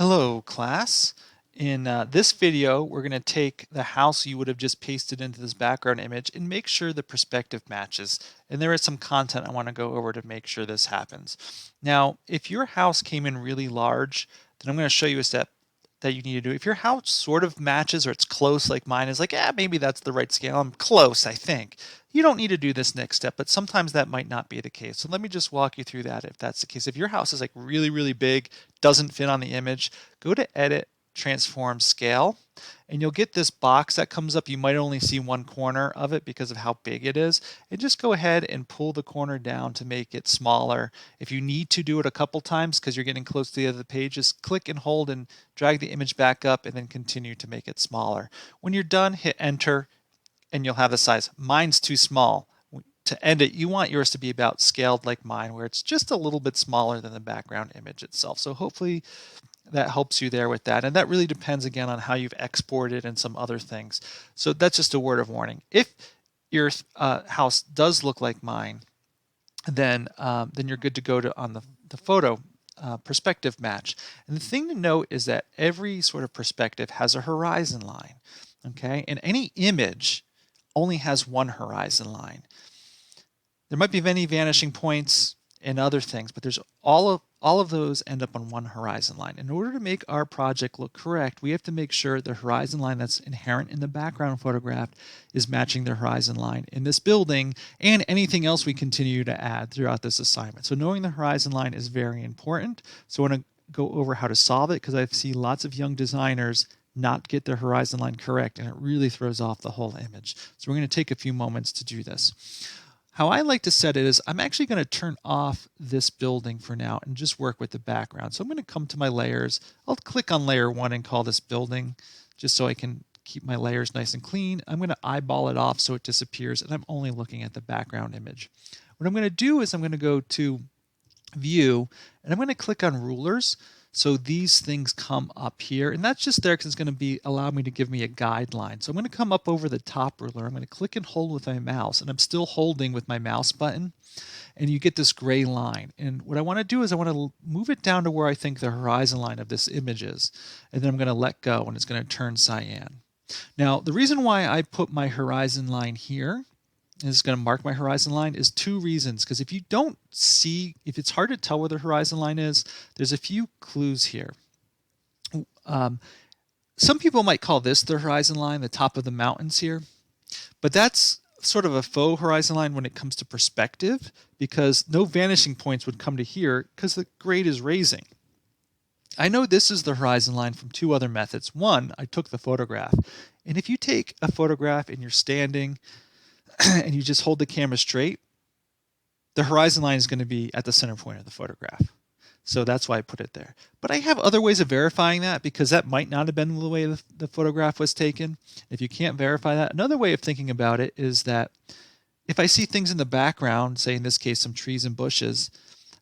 Hello, class. In this video, we're going to take the house you would have just pasted into this background image and make sure the perspective matches. And there is some content I want to go over to make sure this happens. Now, if your house came in really large, then I'm going to show you a step that you need to do. If your house sort of matches or it's close like mine is like, yeah, maybe that's the right scale. I'm close, I think. You don't need to do this next step, but sometimes that might not be the case. So let me just walk you through that if that's the case. If your house is like really, really big, doesn't fit on the image, go to Edit, Transform, Scale, and you'll get this box that comes up. You might only see one corner of it because of how big it is. And just go ahead and pull the corner down to make it smaller. If you need to do it a couple times because you're getting close to the other page, just click and hold and drag the image back up and then continue to make it smaller. When you're done, hit Enter and you'll have the size. Mine's too small. To end it, you want yours to be about scaled like mine, where it's just a little bit smaller than the background image itself. So hopefully that helps you there with that. And that really depends again on how you've exported and some other things. So that's just a word of warning. If your house does look like mine, then you're good to go to on the photo perspective match. And the thing to note is that every sort of perspective has a horizon line. Okay, and any image only has one horizon line. There might be many vanishing points and other things, but there's all of those end up on one horizon line. In order to make our project look correct, we have to make sure the horizon line that's inherent in the background photograph is matching the horizon line in this building and anything else we continue to add throughout this assignment. So knowing the horizon line is very important. So I want to go over how to solve it because I see lots of young designers not get their horizon line correct, and it really throws off the whole image. So we're going to take a few moments to do this. How I like to set it is I'm actually going to turn off this building for now and just work with the background. So I'm going to come to my layers. I'll click on layer 1 and call this building just so I can keep my layers nice and clean. I'm going to eyeball it off so it disappears, and I'm only looking at the background image. What I'm going to do is I'm going to go to View, and I'm going to click on Rulers. So these things come up here, and that's just there because it's going to allow me to give me a guideline. So I'm going to come up over the top ruler. I'm going to click and hold with my mouse, and I'm still holding with my mouse button, and you get this gray line. And what I want to do is I want to move it down to where I think the horizon line of this image is, and then I'm going to let go, and it's going to turn cyan. Now, the reason why I put my horizon line here is going to mark my horizon line is two reasons. Because if you don't see, if it's hard to tell where the horizon line is, there's a few clues here. Some people might call this the horizon line, the top of the mountains here, but that's sort of a faux horizon line when it comes to perspective, because no vanishing points would come to here because the grade is raising. I know this is the horizon line from two other methods. One, I took the photograph, and if you take a photograph and you're standing and you just hold the camera straight, the horizon line is going to be at the center point of the photograph. So that's why I put it there. But I have other ways of verifying that because that might not have been the way the photograph was taken. If you can't verify that, another way of thinking about it is that if I see things in the background, say in this case some trees and bushes,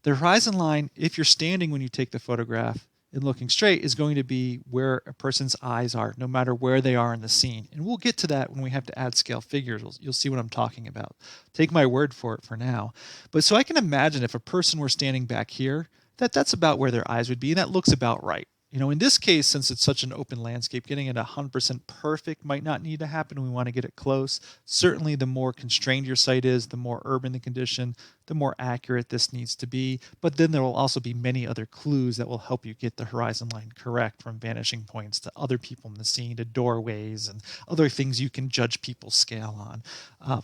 the horizon line, if you're standing when you take the photograph and looking straight, is going to be where a person's eyes are, no matter where they are in the scene. And we'll get to that when we have to add scale figures. You'll see what I'm talking about. Take my word for it for now. But so I can imagine if a person were standing back here, that's about where their eyes would be, and that looks about right. You know, in this case, since it's such an open landscape, getting it 100% perfect might not need to happen. We want to get it close. Certainly, the more constrained your site is, the more urban the condition, the more accurate this needs to be. But then there will also be many other clues that will help you get the horizon line correct, from vanishing points to other people in the scene to doorways and other things you can judge people's scale on.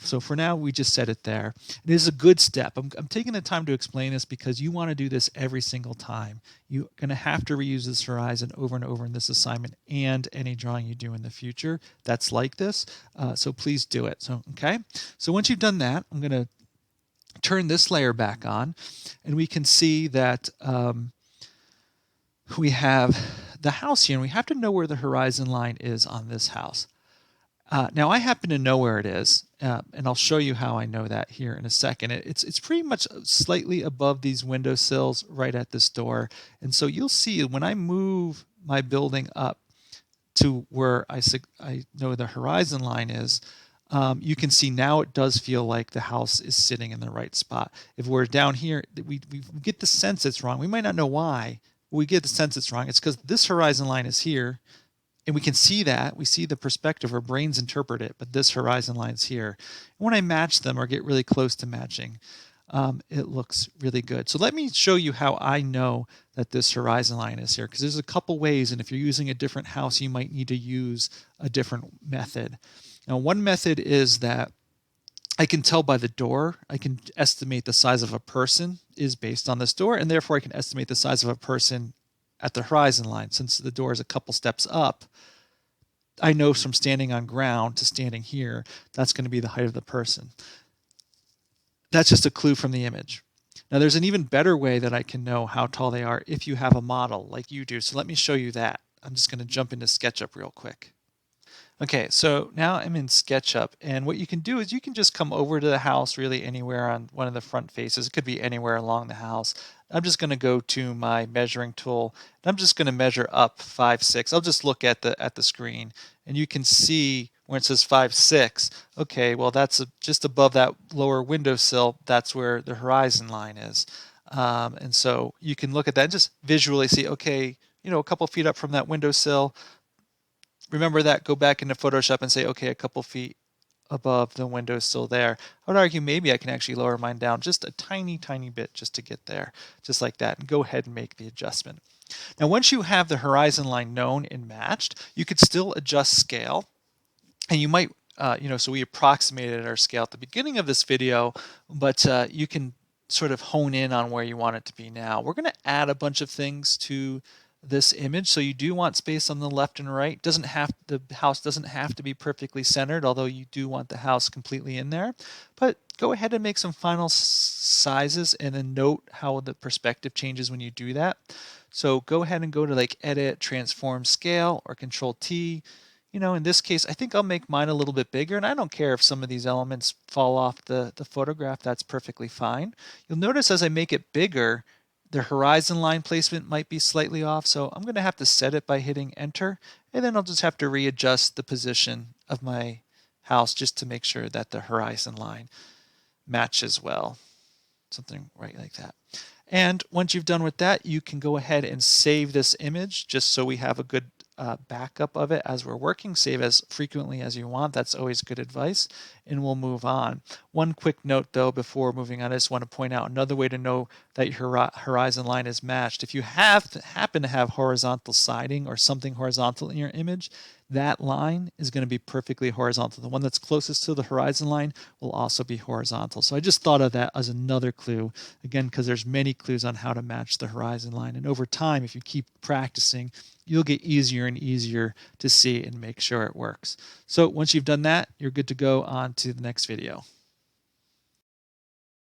So for now, we just set it there. It is a good step. I'm taking the time to explain this because you want to do this every single time. You're going to have to reuse this horizon over and over in this assignment and any drawing you do in the future that's like this. So please do it. So, okay. So once you've done that, I'm going to turn this layer back on, and we can see that we have the house here, and we have to know where the horizon line is on this house. Now I happen to know where it is, and I'll show you how I know that here in a second. It's pretty much slightly above these windowsills right at this door. And so you'll see when I move my building up to where I know the horizon line is, you can see now it does feel like the house is sitting in the right spot. If we're down here, we get the sense it's wrong. We might not know why. we get the sense it's wrong, it's because this horizon line is here, and we can see that. We see the perspective. Our brains interpret it, but this horizon line is here. And when I match them or get really close to matching, it looks really good. So let me show you how I know that this horizon line is here, because there's a couple ways, and if you're using a different house, you might need to use a different method. Now, one method is that I can tell by the door. I can estimate the size of a person is based on this door, and therefore I can estimate the size of a person at the horizon line. Since the door is a couple steps up, I know from standing on ground to standing here, that's going to be the height of the person. That's just a clue from the image. Now, there's an even better way that I can know how tall they are if you have a model like you do. So let me show you that. I'm just going to jump into SketchUp real quick. Okay, so now I'm in SketchUp, and what you can do is you can just come over to the house really anywhere on one of the front faces. It could be anywhere along the house. I'm just going to go to my measuring tool, and I'm just going to measure up 5'6". I'll just look at the screen, and you can see where it says 5'6". Okay, well that's just above that lower windowsill. That's where the horizon line is, and so you can look at that and just visually see. Okay, a couple feet up from that windowsill. Remember that, go back into Photoshop and say, okay, a couple feet above the window is still there. I would argue maybe I can actually lower mine down just a tiny, tiny bit just to get there, just like that, and go ahead and make the adjustment. Now, once you have the horizon line known and matched, you could still adjust scale, and you might, so we approximated our scale at the beginning of this video, but you can sort of hone in on where you want it to be now. We're going to add a bunch of things to this image, so you do want space on the left and right. The house doesn't have to be perfectly centered, although you do want the house completely in there. But go ahead and make some final sizes, and then note how the perspective changes when you do that. So go ahead and go to like Edit, Transform Scale, or Control T. In this case, I think I'll make mine a little bit bigger, and I don't care if some of these elements fall off the photograph. That's perfectly fine. You'll notice as I make it bigger, the horizon line placement might be slightly off, so I'm going to have to set it by hitting enter, and then I'll just have to readjust the position of my house just to make sure that the horizon line matches well. Something right like that. And once you've done with that, you can go ahead and save this image just so we have a good backup of it as we're working. Save as frequently as you want. That's always good advice. And we'll move on. One quick note though, before moving on, I just want to point out another way to know that your horizon line is matched. If you happen to have horizontal siding or something horizontal in your image, that line is going to be perfectly horizontal. The one that's closest to the horizon line will also be horizontal. So I just thought of that as another clue, again, because there's many clues on how to match the horizon line. And over time, if you keep practicing, you'll get easier and easier to see and make sure it works. So once you've done that, you're good to go on to the next video.